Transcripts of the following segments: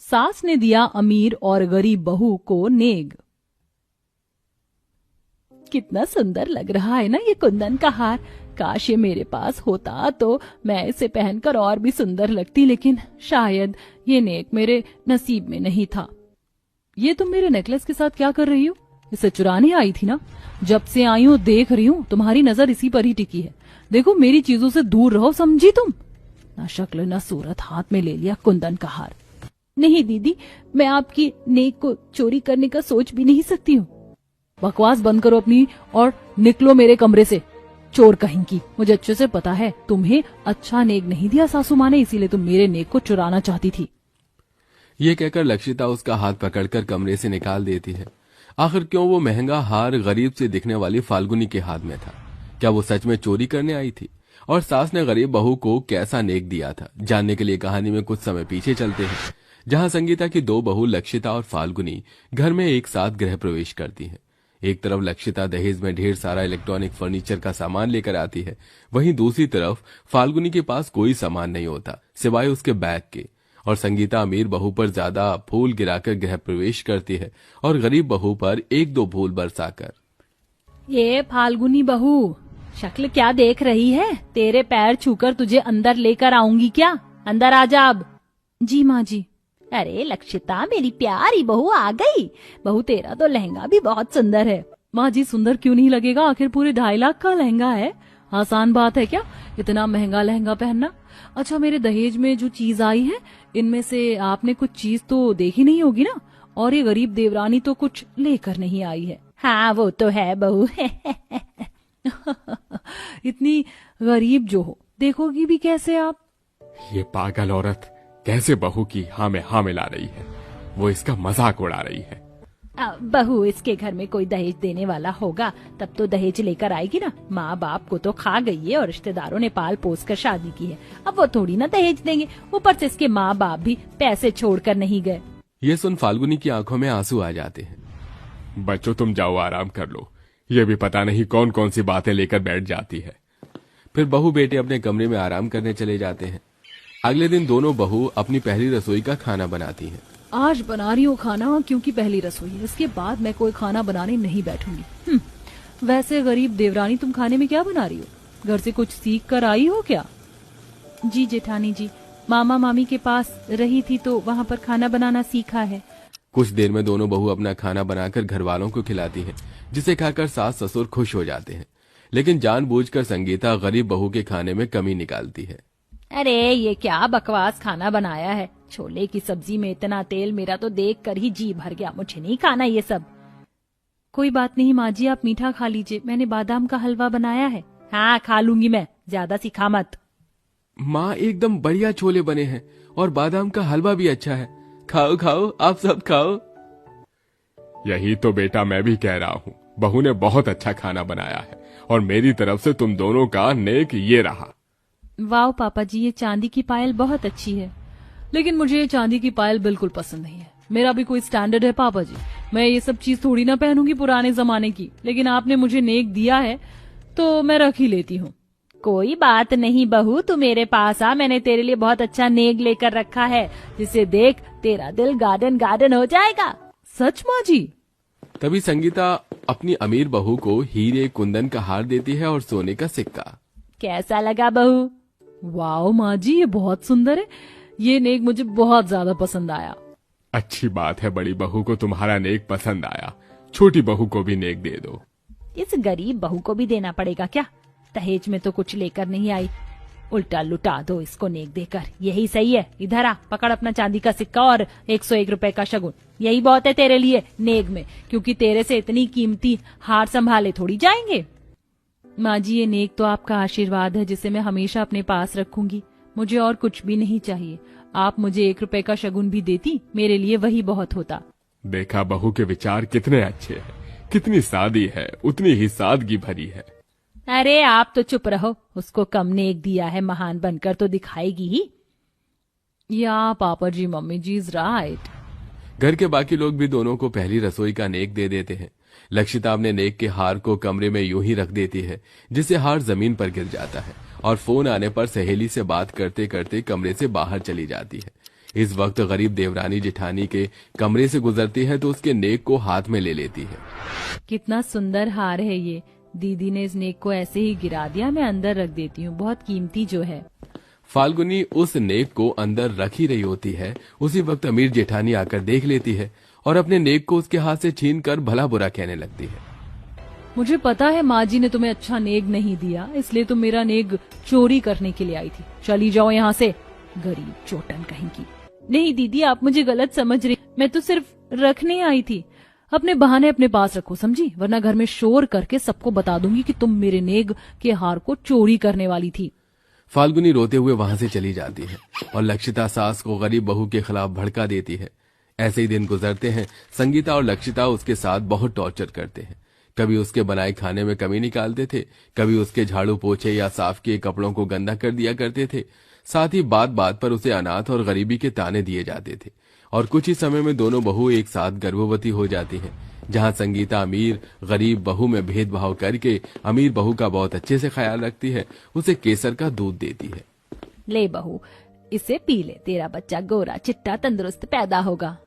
सास ने दिया अमीर और गरीब बहू को नेग। कितना सुंदर लग रहा है ना ये कुंदन का हार। काश ये मेरे पास होता तो मैं इसे पहनकर और भी सुंदर लगती, लेकिन शायद ये नेक मेरे नसीब में नहीं था। ये तुम मेरे नेकलेस के साथ क्या कर रही हो? इसे चुराने आई थी ना? जब से आई हूँ देख रही हूँ तुम्हारी नजर इसी पर ही टिकी है। देखो मेरी चीजों से दूर रहो, समझी तुम? ना शक्ल ना सूरत, हाथ में ले लिया कुंदन का हार। नहीं दीदी, मैं आपकी नेक को चोरी करने का सोच भी नहीं सकती हूँ। बकवास बंद करो अपनी और निकलो मेरे कमरे से, चोर कहीं की। मुझे अच्छे से पता है तुम्हें अच्छा नेक नहीं दिया सासू माँ ने, इसीलिए तुम मेरे नेक को चुराना चाहती थी। ये कहकर लक्षिता उसका हाथ पकड़कर कमरे से निकाल देती है। आखिर क्यों वो महंगा हार गरीब से दिखने वाली फाल्गुनी के हाथ में था? क्या वो सच में चोरी करने आई थी? और सास ने गरीब बहू को कैसा नेक दिया था? जानने के लिए कहानी में कुछ समय पीछे चलते हैं, जहां संगीता की दो बहू लक्षिता और फाल्गुनी घर में एक साथ गृह प्रवेश करती हैं। एक तरफ लक्षिता दहेज में ढेर सारा इलेक्ट्रॉनिक फर्नीचर का सामान लेकर आती है, वहीं दूसरी तरफ फाल्गुनी के पास कोई सामान नहीं होता सिवाय उसके बैग के। और संगीता अमीर बहू पर ज्यादा फूल गिराकर गृह प्रवेश करती है और गरीब बहू पर एक दो फूल बरसाकर। ये फाल्गुनी बहू, शक्ल क्या देख रही है? तेरे पैर छूकर तुझे अंदर लेकर आऊंगी क्या? अंदर आ जा अब। जी माँ जी। अरे लक्षिता, मेरी प्यारी बहू आ गई। बहू तेरा तो लहंगा भी बहुत सुंदर है। माँ जी सुंदर क्यों नहीं लगेगा? आखिर पूरे 2.5 लाख का लहंगा है। आसान बात है क्या इतना महंगा लहंगा पहनना? अच्छा, मेरे दहेज में जो चीज आई है इनमें से आपने कुछ चीज तो देखी नहीं होगी ना? और ये गरीब देवरानी तो कुछ लेकर नहीं आई है। हाँ वो तो है बहू। इतनी गरीब जो हो, देखोगी भी कैसे आप? ये पागल औरत कैसे बहू की हाँ में हाँ मिला रही है? वो इसका मजाक उड़ा रही है। बहू इसके घर में कोई दहेज देने वाला होगा तब तो दहेज लेकर आएगी ना। माँ बाप को तो खा गई है और रिश्तेदारों ने पाल पोस कर शादी की है, अब वो थोड़ी ना दहेज देंगे। ऊपर से इसके माँ बाप भी पैसे छोड़कर नहीं गए। ये सुन फाल्गुनी की आंखों में आंसू आ जाते हैं। बच्चों तुम जाओ आराम कर लो, ये भी पता नहीं कौन कौन सी बातें लेकर बैठ जाती है। फिर बहू बेटे अपने कमरे में आराम करने चले जाते हैं। अगले दिन दोनों बहू अपनी पहली रसोई का खाना बनाती हैं। आज बना रही हूँ खाना क्योंकि पहली रसोई है, इसके बाद मैं कोई खाना बनाने नहीं बैठूंगी। वैसे गरीब देवरानी, तुम खाने में क्या बना रही हो? घर से कुछ सीख कर आई हो क्या? जी जेठानी जी, मामा मामी के पास रही थी तो वहाँ पर खाना बनाना सीखा है। कुछ देर में दोनों बहू अपना खाना बनाकर घर वालों को खिलाती हैं, जिसे खाकर सास ससुर खुश हो जाते हैं। लेकिन जानबूझकर संगीता गरीब बहू के खाने में कमी निकालती है। अरे ये क्या बकवास खाना बनाया है? छोले की सब्जी में इतना तेल, मेरा तो देख कर ही जी भर गया। मुझे नहीं खाना ये सब। कोई बात नहीं माँ जी, आप मीठा खा लीजिए, मैंने बादाम का हलवा बनाया है। हाँ खा लूंगी मैं, ज्यादा सिखा मत। माँ एकदम बढ़िया छोले बने हैं और बादाम का हलवा भी अच्छा है। खाओ खाओ, आप सब खाओ। यही तो बेटा मैं भी कह रहा हूँ, बहू ने बहुत अच्छा खाना बनाया है और मेरी तरफ से तुम दोनों का नेक ये रहा। वाह पापा जी, ये चांदी की पायल बहुत अच्छी है। लेकिन मुझे ये चांदी की पायल बिल्कुल पसंद नहीं है। मेरा भी कोई स्टैंडर्ड है पापा जी, मैं ये सब चीज थोड़ी ना पहनूंगी पुराने जमाने की। लेकिन आपने मुझे नेक दिया है तो मैं रख ही लेती हूँ। कोई बात नहीं बहू, तू मेरे पास आ, मैंने तेरे लिए बहुत अच्छा नेक लेकर रखा है, जिसे देख तेरा दिल गार्डन गार्डन हो जाएगा। सच माँ जी? तभी संगीता अपनी अमीर बहू को हीरे कुंदन का हार देती है और सोने का सिक्का। कैसा लगा बहू? वाओ माँ जी, ये बहुत सुंदर है। ये नेक मुझे बहुत ज्यादा पसंद आया। अच्छी बात है, बड़ी बहू को तुम्हारा नेक पसंद आया, छोटी बहू को भी नेक दे दो। इस गरीब बहू को भी देना पड़ेगा क्या? दहेज में तो कुछ लेकर नहीं आई, उल्टा लुटा दो इसको नेक देकर। यही सही है। इधर आ, पकड़ अपना चांदी का सिक्का और 101 रुपए का शगुन। यही बहुत है तेरे लिए नेक में, क्योंकि तेरे से इतनी कीमती हार संभाले थोड़ी जाएंगे। माँ जी, ये नेक तो आपका आशीर्वाद है, जिसे मैं हमेशा अपने पास रखूंगी। मुझे और कुछ भी नहीं चाहिए। आप मुझे 1 रुपए का शगुन भी देती, मेरे लिए वही बहुत होता। देखा बहू के विचार कितने अच्छे हैं, कितनी सादी है, उतनी ही सादगी भरी है। अरे आप तो चुप रहो, उसको कम नेक दिया है, महान बनकर तो दिखाएगी ही। या पापा जी मम्मी जी इज राइट। घर के बाकी लोग भी दोनों को पहली रसोई का नेक दे देते हैं। लक्षिता अपने नेक के हार को कमरे में यूं ही रख देती है, जिससे हार जमीन पर गिर जाता है और फोन आने पर सहेली से बात करते करते कमरे से बाहर चली जाती है। इस वक्त गरीब देवरानी जेठानी के कमरे से गुजरती है तो उसके नेक को हाथ में ले लेती है। कितना सुंदर हार है ये। दीदी ने इस नेक को ऐसे ही गिरा दिया, मैं अंदर रख देती हूँ, बहुत कीमती जो है। फाल्गुनी उस नेक को अंदर रख ही रही होती है, उसी वक्त अमीर जेठानी आकर देख लेती है और अपने नेक को उसके हाथ से छीन कर भला बुरा कहने लगती है। मुझे पता है माँ जी ने तुम्हें अच्छा नेक नहीं दिया, इसलिए तुम मेरा नेक चोरी करने के लिए आई थी। चली जाओ यहाँ से, गरीब चोटन कहीं की। नहीं दीदी, आप मुझे गलत समझ रही, मैं तो सिर्फ रखने आई थी। अपने बहाने अपने पास रखो, समझी, वरना घर में शोर करके सबको बता दूंगी कि तुम मेरे नेक के हार को चोरी करने वाली थी। फाल्गुनी रोते हुए वहां से चली जाती है और लक्षिता सास को गरीब बहू के खिलाफ भड़का देती है। ऐसे ही दिन गुजरते हैं। संगीता और लक्षिता उसके साथ बहुत टॉर्चर करते हैं। कभी उसके बनाए खाने में कमी निकालते थे, कभी उसके झाड़ू पोछे या साफ किए कपड़ों को गंदा कर दिया करते थे। साथ ही बात बात पर उसे अनाथ और गरीबी के ताने दिए जाते थे। और कुछ ही समय में दोनों बहू एक साथ गर्भवती हो जाती हैं। जहां संगीता अमीर गरीब बहू में भेदभाव करके अमीर बहू का बहुत अच्छे से ख्याल रखती है, उसे केसर का दूध देती है। ले बहू, इसे पी ले, तेरा बच्चा गोरा चिट्टा तंदुरुस्त पैदा होगा।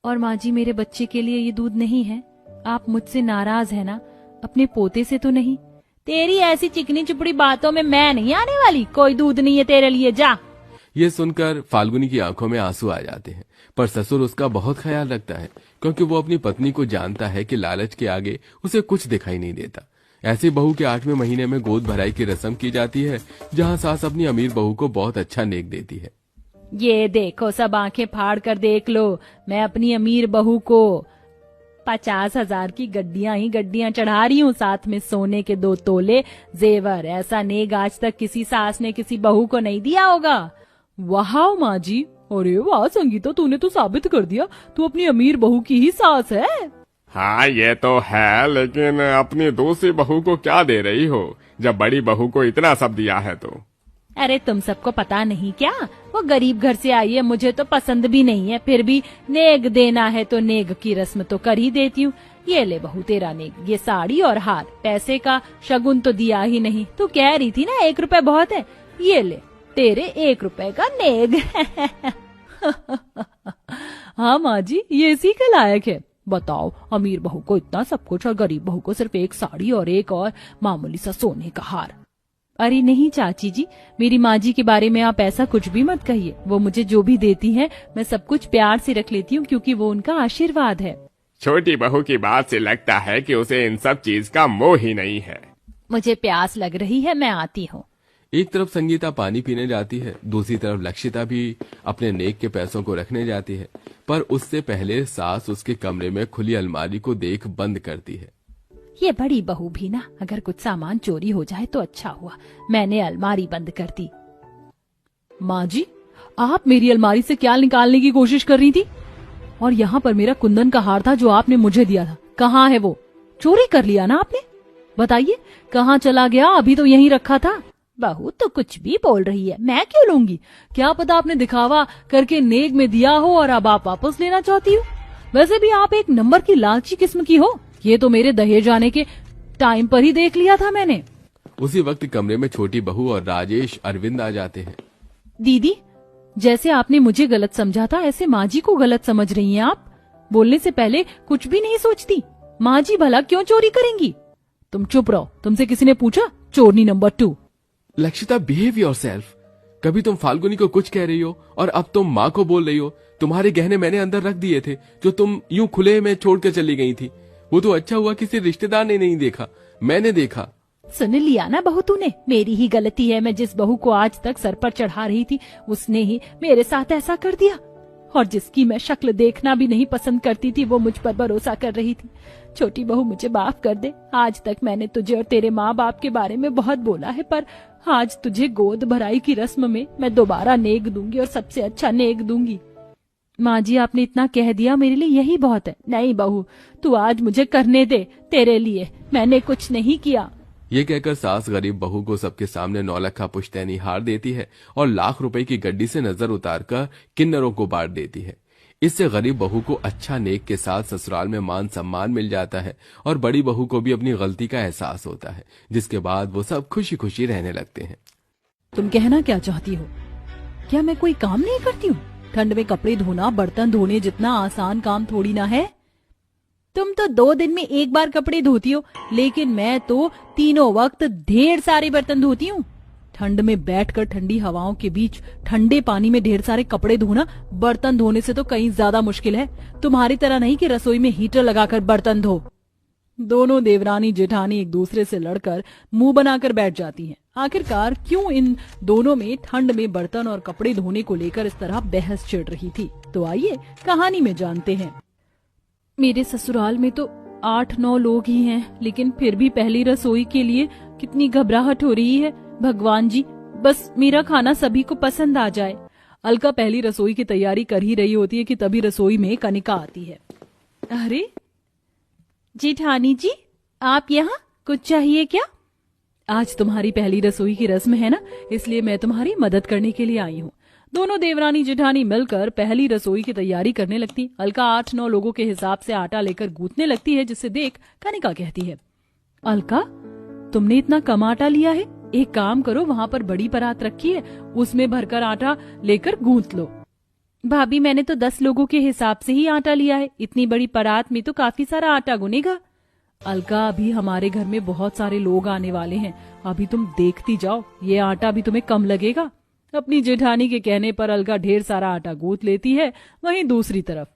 और माँ जी, मेरे बच्चे के लिए ये दूध नहीं है। आप मुझसे नाराज है ना? अपने पोते से तो नहीं? तेरी ऐसी चिकनी चुपड़ी बातों में मैं नहीं आने वाली। कोई दूध नहीं है तेरे लिए, जा। ये सुनकर फाल्गुनी की आंखों में आंसू आ जाते हैं, पर ससुर उसका बहुत ख्याल रखता है, क्योंकि वो अपनी पत्नी को जानता है कि लालच के आगे उसे कुछ दिखाई नहीं देता। ऐसी बहू के 8वें महीने में गोद भराई की रस्म की जाती है, जहां सास अपनी अमीर बहू को बहुत अच्छा नेक देती है। ये देखो, सब आंखें फाड़ कर देख लो, मैं अपनी अमीर बहू को 50,000 की गड्डियां ही गड्डियां चढ़ा रही हूँ, साथ में सोने के 2 तोले जेवर। ऐसा नेक आज तक किसी सास ने किसी बहू को नहीं दिया होगा। वाह माँ जी, अरे वाह संगीता, तूने तो साबित कर दिया तू अपनी अमीर बहू की ही सास है। हाँ ये तो है, लेकिन अपनी दूसरी बहू को क्या दे रही हो जब बड़ी बहू को इतना सब दिया है तो? अरे तुम सबको पता नहीं क्या, वो गरीब घर से आई है, मुझे तो पसंद भी नहीं है, फिर भी नेक देना है तो नेक की रस्म तो कर ही देती हूँ। ये ले बहू तेरा नेक, ये साड़ी और हार। पैसे का शगुन तो दिया ही नहीं, तू कह रही थी ना 1 रुपए बहुत है, ये ले तेरे 1 रुपए का नेक। हाँ माँ जी, ये इसी के लायक है। बताओ, अमीर बहू को इतना सब कुछ और गरीब बहू को सिर्फ 1 साड़ी और एक और मामूली सा सोने का हार। अरे नहीं चाची जी, मेरी माँ जी के बारे में आप ऐसा कुछ भी मत कहिए। वो मुझे जो भी देती है मैं सब कुछ प्यार से रख लेती हूँ, क्योंकि वो उनका आशीर्वाद है। छोटी बहू की बात से लगता है कि उसे इन सब चीज का मोह ही नहीं है। मुझे प्यास लग रही है, मैं आती हूँ। एक तरफ संगीता पानी पीने जाती है, दूसरी तरफ लक्षिता भी अपने नेक के पैसों को रखने जाती है, पर उससे पहले सास उसके कमरे में खुली अलमारी को देख बंद करती है। ये बड़ी बहू भी ना, अगर कुछ सामान चोरी हो जाए तो अच्छा हुआ, मैंने अलमारी बंद कर दी। माँ जी, आप मेरी अलमारी से क्या निकालने की कोशिश कर रही थी? और यहाँ पर मेरा कुंदन का हार था जो आपने मुझे दिया था, कहाँ है वो? चोरी कर लिया ना आपने? बताइए कहाँ चला गया? अभी तो यहीं रखा था। बहू तो कुछ भी बोल रही है, मैं क्यों लूंगी? क्या पता आपने दिखावा करके नेक में दिया हो और अब आप वापस लेना चाहती हो। वैसे भी आप एक नंबर की लालची किस्म की हो। ये तो मेरे दहेज आने के टाइम पर ही देख लिया था मैंने। उसी वक्त कमरे में छोटी बहू और राजेश अरविंद आ जाते हैं। दीदी, जैसे आपने मुझे गलत समझा था, ऐसे माँ जी को गलत समझ रही हैं आप। बोलने से पहले कुछ भी नहीं सोचती। माँ जी भला क्यों चोरी करेंगी? तुम चुप रहो, तुमसे किसी ने पूछा? चोरनी नंबर 2। Lakshita, behave yourself. कभी तुम फाल्गुनी को कुछ कह रही हो और अब तुम माँ को बोल रही हो। तुम्हारे गहने मैंने अंदर रख दिए थे जो तुम यूं खुले में छोड़कर चली गई थी। वो तो अच्छा हुआ किसी रिश्तेदार ने नहीं देखा, मैंने देखा। सुन लिया ना बहू तूने, मेरी ही गलती है। मैं जिस बहू को आज तक सर पर चढ़ा रही थी उसने ही मेरे साथ ऐसा कर दिया। और जिसकी मैं शक्ल देखना भी नहीं पसंद करती थी वो मुझ पर भरोसा कर रही थी। छोटी बहू मुझे माफ कर दे। आज तक मैंने तुझे और तेरे माँ बाप के बारे में बहुत बोला है, पर आज तुझे गोद भराई की रस्म में मैं दोबारा नेक दूंगी और सबसे अच्छा नेक दूंगी। माँ जी, आपने इतना कह दिया, मेरे लिए यही बहुत है। नहीं बहू, तू आज मुझे करने दे, तेरे लिए मैंने कुछ नहीं किया। ये कहकर सास गरीब बहू को सबके सामने 9 लाख का पुश्तैनी हार देती है और लाख रुपए की गड्डी से नजर उतारकर किन्नरों को बांट देती है। इससे गरीब बहू को अच्छा नेक के साथ ससुराल में मान सम्मान मिल जाता है और बड़ी बहू को भी अपनी गलती का एहसास होता है, जिसके बाद वो सब खुशी खुशी रहने लगते हैं। तुम कहना क्या चाहती हो? क्या मैं कोई काम नहीं करती हूँ? ठंड में कपड़े धोना बर्तन धोने जितना आसान काम थोड़ी ना है। तुम तो 2 दिन में एक बार कपड़े धोती हो, लेकिन मैं तो तीनों वक्त ढेर सारे बर्तन धोती हूँ। ठंड में बैठकर ठंडी हवाओं के बीच ठंडे पानी में ढेर सारे कपड़े धोना बर्तन धोने से तो कहीं ज्यादा मुश्किल है। तुम्हारी तरह नहीं कि रसोई में हीटर लगाकर बर्तन धो। दोनों देवरानी जेठानी एक दूसरे से लड़कर मुंह बनाकर बैठ जाती हैं। आखिरकार क्यों इन दोनों में ठंड में बर्तन और कपड़े धोने को लेकर इस तरह बहस छिड़ रही थी, तो आइए कहानी में जानते हैं। मेरे ससुराल में तो 8-9 लोग ही हैं, लेकिन फिर भी पहली रसोई के लिए कितनी घबराहट हो रही है। भगवान जी, बस मेरा खाना सभी को पसंद आ जाए। अलका पहली रसोई की तैयारी कर ही रही होती है कि तभी रसोई में कनिका आती है। अरे जेठानी जी, आप यहाँ, कुछ चाहिए क्या? आज तुम्हारी पहली रसोई की रस्म है ना, इसलिए मैं तुम्हारी मदद करने के लिए आई हूँ। दोनों देवरानी जेठानी मिलकर पहली रसोई की तैयारी करने लगती। अलका 8-9 लोगों के हिसाब से आटा लेकर गूंथने लगती है, जिसे देख कनिका कहती है, अलका, तुमने इतना कम आटा लिया है, एक काम करो, वहाँ पर बड़ी परात रखी है, उसमें भरकर आटा लेकर गूंथ लो। भाभी, मैंने तो 10 लोगों के हिसाब से ही आटा लिया है, इतनी बड़ी परात में तो काफी सारा आटा गुनेगा। अलका, अभी हमारे घर में बहुत सारे लोग आने वाले हैं, अभी तुम देखती जाओ, ये आटा भी तुम्हें कम लगेगा। अपनी जेठानी के कहने पर अलका ढेर सारा आटा गूंथ लेती है। वहीं दूसरी तरफ,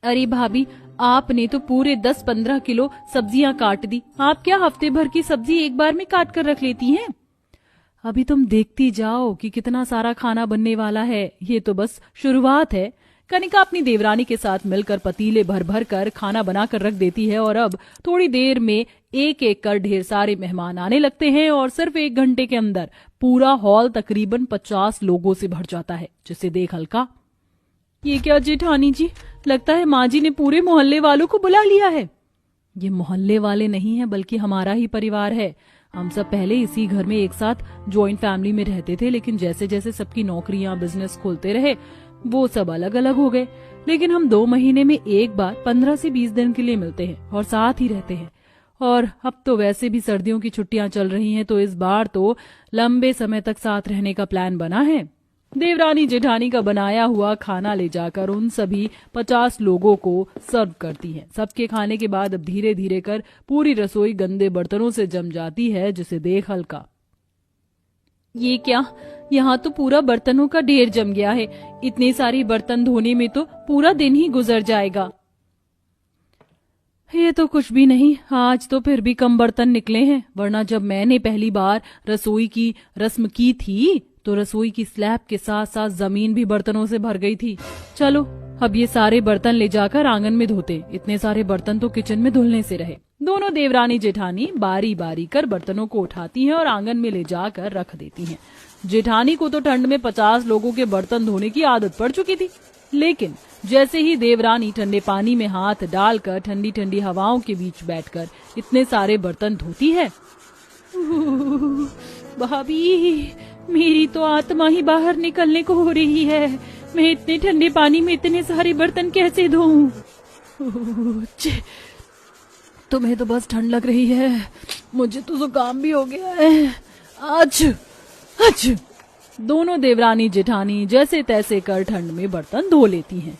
अरे भाभी, आपने तो पूरे 10-15 किलो सब्जियां काट दी। आप क्या हफ्ते भर की सब्जी एक बार में काट कर रख लेती हैं? अभी तुम देखती जाओ कि कितना सारा खाना बनने वाला है, ये तो बस शुरुआत है। कनिका अपनी देवरानी के साथ मिलकर पतीले भर भर कर खाना बनाकर रख देती है और अब थोड़ी देर में एक एक कर ढेर सारे मेहमान आने लगते हैं और सिर्फ 1 घंटे के अंदर पूरा हॉल तकरीबन 50 लोगों से भर जाता है, जिसे देख हल्का, ये क्या जेठानी जी, लगता है माँ जी ने पूरे मोहल्ले वालों को बुला लिया है। ये मोहल्ले वाले नहीं है, बल्कि हमारा ही परिवार है। हम सब पहले इसी घर में एक साथ जॉइंट फैमिली में रहते थे, लेकिन जैसे जैसे सबकी नौकरियां बिजनेस खोलते रहे, वो सब अलग अलग हो गए। लेकिन हम 2 महीने में एक बार 15 से 20 दिन के लिए मिलते हैं और साथ ही रहते हैं। और अब तो वैसे भी सर्दियों की छुट्टियां चल रही हैं, तो इस बार तो लंबे समय तक साथ रहने का प्लान बना है। देवरानी जेठानी का बनाया हुआ खाना ले जाकर उन सभी 50 लोगों को सर्व करती हैं। सबके खाने के बाद अब धीरे धीरे कर पूरी रसोई गंदे बर्तनों से जम जाती है, जिसे देख हल्का, ये क्या, यहाँ तो पूरा बर्तनों का ढेर जम गया है। इतने सारे बर्तन धोने में तो पूरा दिन ही गुजर जाएगा। ये तो कुछ भी नहीं, आज तो फिर भी कम बर्तन निकले हैं, वरना जब मैंने पहली बार रसोई की रस्म की थी तो रसोई की स्लैब के साथ साथ जमीन भी बर्तनों से भर गई थी। चलो अब ये सारे बर्तन ले जाकर आंगन में धोते, इतने सारे बर्तन तो किचन में धुलने से रहे। दोनों देवरानी जेठानी बारी बारी कर बर्तनों को उठाती हैं और आंगन में ले जाकर रख देती हैं। जेठानी को तो ठंड में 50 लोगों के बर्तन धोने की आदत पड़ चुकी थी, लेकिन जैसे ही देवरानी ठंडे पानी में हाथ डालकर ठंडी ठंडी हवाओं के बीच बैठकर इतने सारे बर्तन धोती है, भाभी, मेरी तो आत्मा ही बाहर निकलने को हो रही है। मैं इतने ठंडे पानी में इतने सारे बर्तन कैसे धोऊं? तुम्हें तो बस ठंड लग रही है, मुझे तो जुकाम भी हो गया है। आज दोनों देवरानी जेठानी जैसे तैसे कर ठंड में बर्तन धो लेती हैं।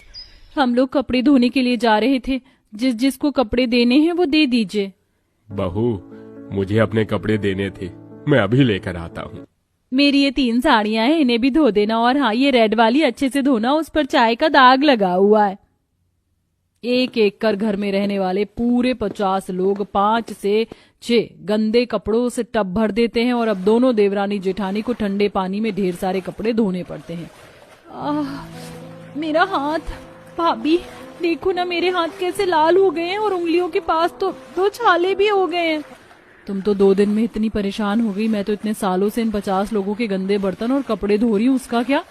हम लोग कपड़े धोने के लिए जा रहे थे, जिस जिसको कपड़े देने हैं वो दे दीजिए। बहू, मुझे अपने कपड़े देने थे, मैं अभी लेकर आता हूँ। मेरी ये 3 साड़ियां हैं, इन्हें भी धो देना, और हाँ, ये रेड वाली अच्छे से धोना, उस पर चाय का दाग लगा हुआ है। एक एक कर घर में रहने वाले पूरे 50 लोग 5 से 6 गंदे कपड़ों से टब भर देते हैं और अब दोनों देवरानी जेठानी को ठंडे पानी में ढेर सारे कपड़े धोने पड़ते हैं। मेरा हाथ, भाभी देखो ना, मेरे हाथ कैसे लाल हो गए हैं और उंगलियों के पास तो 2 छाले भी हो गए हैं। तुम तो 2 दिन में इतनी परेशान हो गई, मैं तो इतने सालों से इन 50 लोगों के गंदे बर्तन और कपड़े धो रही हूँ, उसका क्या?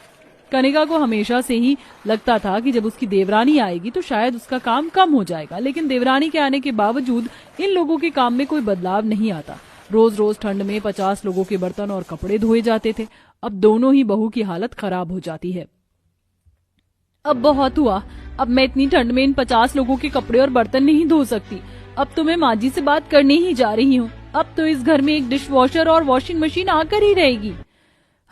कनिका को हमेशा से ही लगता था कि जब उसकी देवरानी आएगी तो शायद उसका काम कम हो जाएगा, लेकिन देवरानी के आने के बावजूद इन लोगों के काम में कोई बदलाव नहीं आता। रोज रोज ठंड में 50 लोगों के बर्तन और कपड़े धोए जाते थे। अब दोनों ही बहू की हालत खराब हो जाती है। अब बहुत हुआ, अब मैं इतनी ठंड में इन 50 लोगों के कपड़े और बर्तन नहीं धो सकती। अब तो मैं माँ जी से बात करने ही जा रही हूँ। अब तो इस घर में एक डिश वॉशर और वॉशिंग मशीन आकर ही रहेगी।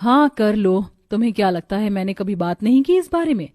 हाँ कर लो, तुम्हें क्या लगता है मैंने कभी बात नहीं की इस बारे में?